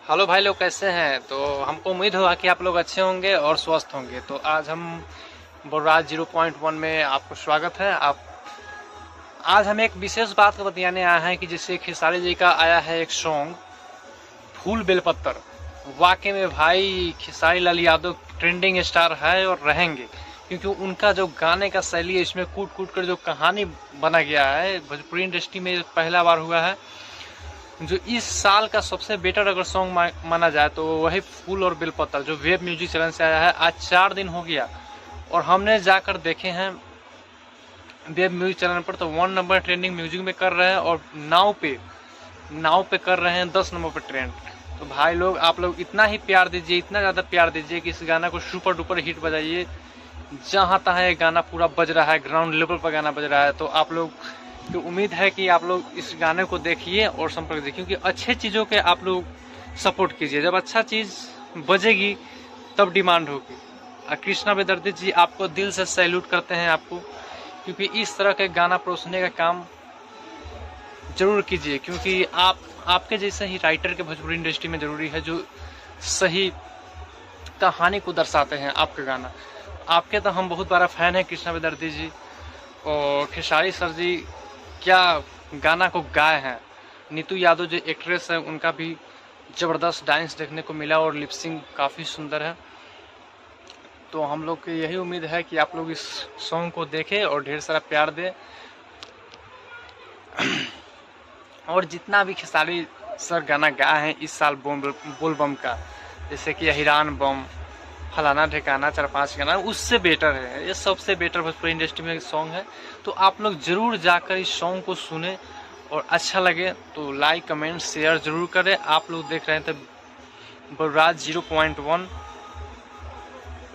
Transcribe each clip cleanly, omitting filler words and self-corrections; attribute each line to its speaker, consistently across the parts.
Speaker 1: Hello भाई लोग, कैसे हैं? तो हमको उम्मीद हुआ कि आप लोग अच्छे होंगे और स्वस्थ होंगे। तो आज हम बुर्राज 0.1 में आपको स्वागत है। आप आज हम एक विशेष बात को बताने आए हैं कि जैसे खेसारी जी का आया है एक सॉन्ग फूल बेलपत्तर। वाकई में भाई खेसारी लाल यादव ट्रेंडिंग स्टार है और रहेंगे, क्योंकि उनका जो गाने का शैली है, इसमें कूट कूट कर जो कहानी बना गया है, भोजपुरी इंडस्ट्री में पहला बार हुआ है। जो इस साल का सबसे बेटर अगर सॉन्ग माना जाए तो वही फूल और बेलपत्तर, जो वेब म्यूजिक चैनल से आया है। आज 4 दिन हो गया और हमने जाकर देखे हैं वेब म्यूजिक चैनल पर, तो 1 नंबर ट्रेंडिंग म्यूजिक में कर रहे हैं और नाव पे कर रहे हैं 10 नंबर पर ट्रेंड। तो भाई लोग, आप लोग इतना ही प्यार दीजिए, इतना ज़्यादा प्यार दीजिए कि इस गाना को सुपर डुपर हिट बजाइए। जहाँ तहाँ ये गाना पूरा बज रहा है, ग्राउंड लेवल पर गाना बज रहा है। तो आप लोग तो उम्मीद है कि आप लोग इस गाने को देखिए और संपर्क देखिए, क्योंकि अच्छे चीज़ों के आप लोग सपोर्ट कीजिए। जब अच्छा चीज़ बजेगी तब डिमांड होगी। कृष्णा बेदर्दी जी, आपको दिल से सैल्यूट करते हैं आपको, क्योंकि इस तरह के गाना परोसने का काम जरूर कीजिए, क्योंकि आपके जैसे ही राइटर के भोजपुरी इंडस्ट्री में ज़रूरी है, जो सही कहानी को दर्शाते हैं। आपके गाना, आपके तो हम बहुत बड़ा फ़ैन हैं कृष्णा बेदर्दी जी। और खेसारी सर जी क्या गाना को गाए हैं। नीतू यादव जो एक्ट्रेस है, उनका भी ज़बरदस्त डांस देखने को मिला और लिपसिंग काफ़ी सुंदर है। तो हम लोग की यही उम्मीद है कि आप लोग इस सॉन्ग को देखें और ढेर सारा प्यार दें। और जितना भी खेसारी सर गाना गाए हैं इस साल बोल बम का, जैसे कि हिरान बम, फलाना ठिकाना, 4-5 गाना, उससे बेटर है। ये सबसे बेटर भोजपुरी इंडस्ट्री में सॉन्ग है। तो आप लोग जरूर जाकर इस सॉन्ग को सुने और अच्छा लगे तो लाइक कमेंट शेयर जरूर करें। आप लोग देख रहे थे बुर्राज 0.1।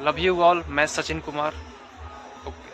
Speaker 1: Love you all. मैं सचिन कुमार। ओके।